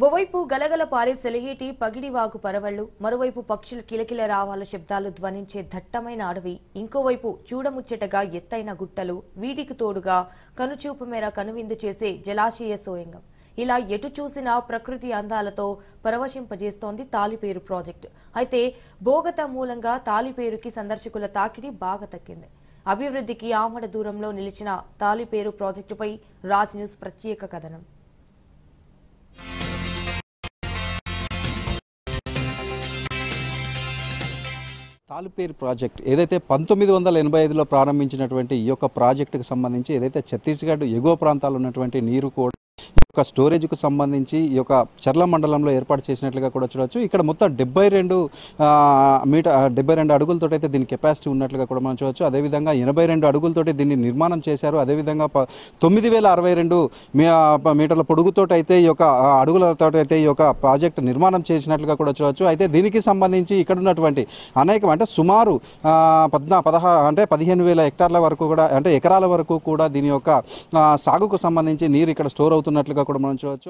ఓవైపు గలగల పారే సెలయేటి పగిడివాగు పరవళ్లు, మరోవైపు పక్షులు కిలకిల రావాల శబ్దాలు ధ్వనించే దట్టమైన అడవి, ఇంకోవైపు చూడముచ్చటగా ఎత్తైన గుట్టలు, వీటికి తోడుగా కనుచూపు మేర కనువిందు చేసే జలాశయ సోయంగం. ఇలా ఎటు చూసినా ప్రకృతి అందాలతో పరవశింపజేస్తోంది తాలిపేరు ప్రాజెక్టు. అయితే భోగత మూలంగా తాలిపేరుకి సందర్శకుల తాకిడి బాగా తగ్గింది. అభివృద్ధికి ఆమడ దూరంలో నిలిచిన తాలిపేరు ప్రాజెక్టుపై రాజ్ న్యూస్ ప్రత్యేక కథనం. తాలిపేరు ప్రాజెక్ట్ ఏదైతే 1985లో ప్రారంభించినటువంటి ఈ యొక్క ప్రాజెక్టుకు సంబంధించి ఏదైతే ఛత్తీస్గఢ్ ఎగువ ప్రాంతాల్లో ఉన్నటువంటి నీరు కూడా ఈ యొక్క స్టోరేజ్కు సంబంధించి ఈ యొక్క చర్ల మండలంలో ఏర్పాటు చేసినట్లుగా కూడా చూడవచ్చు. ఇక్కడ మొత్తం 72 అడుగులతో అయితే దీని కెపాసిటీ ఉన్నట్లుగా కూడా మనం చూడవచ్చు. అదేవిధంగా 82 అడుగులతోటి దీన్ని నిర్మాణం చేశారు. అదేవిధంగా 9062 మీటర్ల పొడుగుతో అయితే ఈ యొక్క అడుగులతో అయితే ఈ యొక్క ప్రాజెక్ట్ నిర్మాణం చేసినట్లుగా కూడా చూడవచ్చు. అయితే దీనికి సంబంధించి ఇక్కడ ఉన్నటువంటి అనేక అంటే సుమారు 15,000 హెక్టార్ల వరకు కూడా అంటే ఎకరాల వరకు కూడా దీని యొక్క సాగుకు సంబంధించి నీరు ఇక్కడ స్టోర్ అవుతున్నట్లుగా కూడా మనం చూడవచ్చు.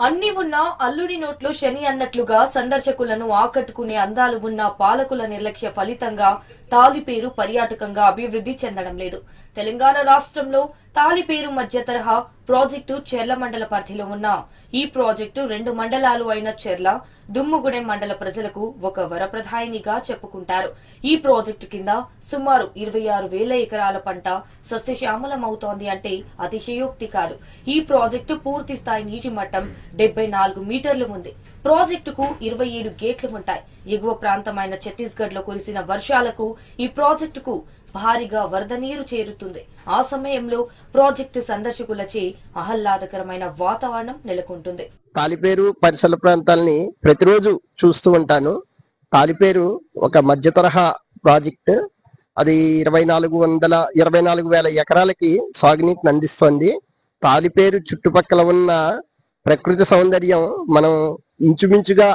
అన్ని ఉన్నా అల్లుడి నోట్లో శని అన్నట్లుగా సందర్శకులను ఆకట్టుకునే అందాలు ఉన్న పాలకుల నిర్లక్ష్య ఫలితంగా తాలిపేరు పర్యాటకంగా అభివృద్ధి చెందడం లేదు. తెలంగాణ రాష్ట్రంలో తాలిపేరు మధ్య తరహా ప్రాజెక్టు చెర్ల మండల పరిధిలో ఉన్న ఈ ప్రాజెక్టు 2 మండలాలు అయిన చెర్ల, దుమ్ముగూడెం మండల ప్రజలకు ఒక వరప్రదాయినిగా చెప్పుకుంటారు. ఈ ప్రాజెక్టు కింద సుమారు 26,000 ఎకరాల పంట సస్యశ్యామలమవుతోంది అంటే అతిశయోక్తి కాదు. ఈ ప్రాజెక్టు పూర్తి స్థాయి నీటి మట్టం 74 మీటర్లు ఉంది. ప్రాజెక్టుకు 27 గేట్లు ఉంటాయి. ఎగువ ప్రాంతమైన ఛత్తీస్గఢ్ లో కురిసిన వర్షాలకు ఈ ప్రాజెక్టుకు భారీగా వరద నీరు చేరుతుంది. ఆ సమయంలో ప్రాజెక్టు సందర్శకులచే ఆహ్లాదకరమైన వాతావరణం నెలకొంటుంది. తాలిపేరు పరిసర ప్రాంతాలని ప్రతిరోజు చూస్తూ ఉంటాను. తాలిపేరు ఒక మధ్య తరహా ప్రాజెక్ట్. అది 24,000 ఎకరాలకి సాగునీటిని అందిస్తోంది. తాలిపేరు చుట్టుపక్కల ఉన్న ప్రకృతి సౌందర్యం మనం ఇంచుమించుగా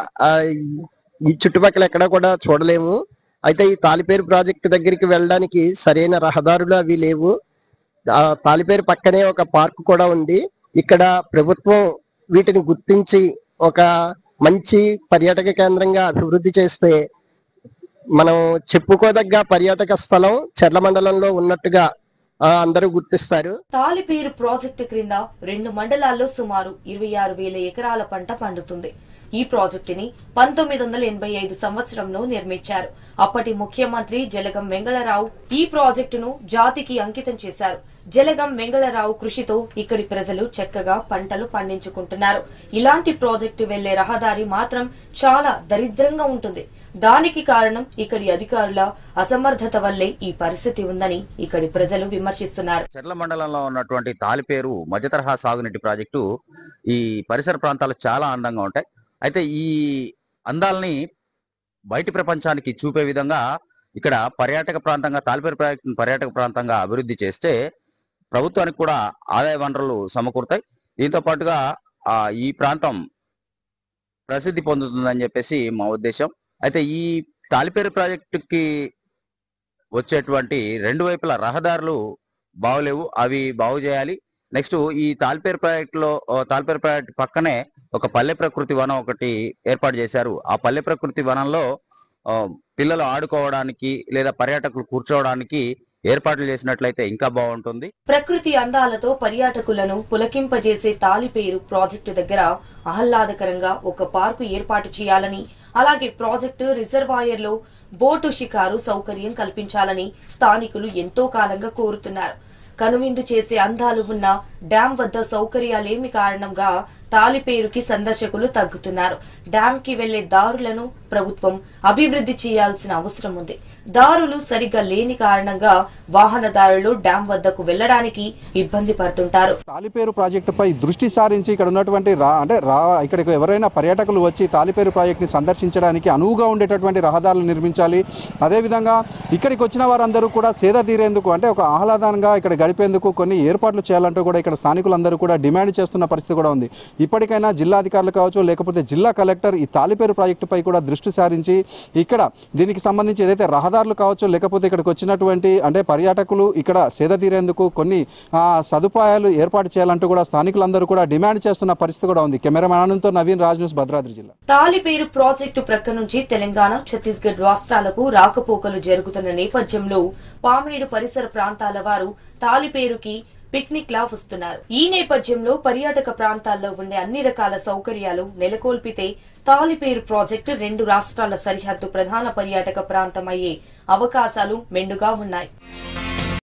ఈ చుట్టుపక్కల ఎక్కడా కూడా చూడలేము. అయితే ఈ తాలిపేరు ప్రాజెక్టు దగ్గరికి వెళ్ళడానికి సరైన రహదారులు అవి లేవు. తాలిపేరు పక్కనే ఒక పార్క్ కూడా ఉంది. ఇక్కడ ప్రభుత్వం వీటిని గుర్తించి ఒక మంచి పర్యాటక కేంద్రంగా అభివృద్ధి చేస్తే మనం చెప్పుకోదగ్గ పర్యాటక స్థలం చెర్ల మండలంలో ఉన్నట్టుగా అందరూ గుర్తిస్తారు. తాలిపేరు ప్రాజెక్టు క్రింద 2 మండలాల్లో సుమారు 26,000 ఎకరాల పంట పండుతుంది. ఈ ప్రాజెక్టుని 1985 సంవత్సరంలో నిర్మించారు. అప్పటి ముఖ్యమంత్రి జలగం వెంగళరావు ఈ ప్రాజెక్టును జాతికి అంకితం చేశారు. జలగం వెంగళరావు కృషితో ఇక్కడి ప్రజలు చక్కగా పంటలు పండించుకుంటున్నారు. ఇలాంటి ప్రాజెక్టు వెళ్లే రహదారి మాత్రం చాలా దరిద్రంగా ఉంటుంది. దానికి కారణం ఇక్కడి అధికారుల అసమర్థత వల్లే ఈ పరిస్థితి ఉందని ఇక్కడి ప్రజలు విమర్శిస్తున్నారు. చెర్ల మండలంలో ఉన్నటువంటి తాలిపేరు మధ్య తరహా సాగునీటి ప్రాజెక్టు ఈ పరిసర ప్రాంతాలు చాలా అందంగా ఉంటాయి. అయితే ఈ అందాలని బయటి ప్రపంచానికి చూపే విధంగా ఇక్కడ పర్యాటక ప్రాంతంగా తాలిపేరు ప్రాజెక్టును పర్యాటక ప్రాంతంగా అభివృద్ధి చేస్తే ప్రభుత్వానికి కూడా ఆదాయ వనరులు సమకూరుతాయి. దీంతో పాటుగా ఈ ప్రాంతం ప్రసిద్ధి పొందుతుందని చెప్పేసి మా ఉద్దేశం. అయితే ఈ తాలిపేరు ప్రాజెక్టుకి వచ్చేటువంటి 2 వైపుల రహదారులు బాగులేవు, అవి బాగు చేయాలి. నెక్స్ట్ ఈ తాలిపేరు ప్రాజెక్టు పక్కనే ఒక పల్లె ప్రకృతి వనం ఒకటి ఏర్పాటు చేశారు. ఆ పల్లె ప్రకృతి వనంలో పిల్లలు ఆడుకోవడానికి లేదా పర్యాటకులు కూర్చోవడానికి ఏర్పాట్లు చేసినట్లయితే ఇంకా బాగుంటుంది. ప్రకృతి అందాలతో పర్యాటకులను పులకింపజేసే తాలిపేరు ప్రాజెక్టు దగ్గర ఆహ్లాదకరంగా ఒక పార్కు ఏర్పాటు చేయాలని, అలాగే ప్రాజెక్టు రిజర్వాయర్లో బోటు షికారు సౌకర్యం కల్పించాలని స్థానికులు ఎంతో కాలంగా కోరుతున్నారు. కనువిందు చేసే అందాలు ఉన్న డ్యాం వద్ద సౌకర్యాలేమి కారణంగా తాలిపేరుకి సందర్శకులు తగ్గుతున్నారు. డ్యాం కి వెళ్లే దారులను ప్రభుత్వం అభివృద్ధి చేయాల్సిన అవసరం ఉంది. దారులు సరిగా లేని కారణంగా వాహనదారులు డ్యాం వద్దకు వెళ్లడానికి ఇబ్బంది పడుతుంటారు. తాలిపేరు ప్రాజెక్టుపై దృష్టి సారించి ఇక్కడ ఉన్నటువంటి ఇక్కడికి ఎవరైనా పర్యాటకులు వచ్చి తాలిపేరు ప్రాజెక్టుని సందర్శించడానికి అనువుగా ఉండేటటువంటి రహదారులు నిర్మించాలి. అదేవిధంగా ఇక్కడికి వచ్చిన వారందరూ కూడా సేద తీరేందుకు అంటే ఒక ఆహ్లాదంగా ఇక్కడ గడిపేందుకు కొన్ని ఏర్పాట్లు చేయాలంటూ కూడా ఇక్కడ స్థానికులందరూ కూడా డిమాండ్ చేస్తున్న పరిస్థితి కూడా ఉంది. ఇప్పటికైనా జిల్లా అధికారులు కావచ్చు, లేకపోతే జిల్లా కలెక్టర్ ఈ తాలిపేరు ప్రాజెక్టుపై కూడా దృష్టి సారించి ఇక్కడ దీనికి సంబంధించి ఏదైతే రహదారులు కావచ్చు, లేకపోతే ఇక్కడికి వచ్చినటువంటి అంటే పర్యాటకులు ఇక్కడ సేద తీరేందుకు కొన్ని సదుపాయాలు ఏర్పాటు చేయాలంటూ కూడా స్థానికులందరూ కూడా డిమాండ్ చేస్తున్న పరిస్థితి కూడా ఉంది. కెమెరామెన్ ఆనంద్తో నవీన్, రాజ్ న్యూస్, భద్రాద్రి జిల్లా. తాలిపేరు ప్రాజెక్టు ప్రక్క నుంచి తెలంగాణ, ఛత్తీస్గఢ్ రాష్ట్రాలకు రాకపోకలు జరుగుతున్న నేపథ్యంలో పామేడు పరిసర ప్రాంతాల వారు తాలిపేరుకి పిక్నిక్ లా వస్తున్నారు. ఈ నేపథ్యంలో పర్యాటక ప్రాంతాల్లో ఉండే అన్ని రకాల సౌకర్యాలు నెలకొల్పితే తాలిపేరు ప్రాజెక్టు 2 రాష్ట్రాల సరిహద్దు ప్రధాన పర్యాటక ప్రాంతం అయ్యే అవకాశాలు మెండుగా ఉన్నాయి.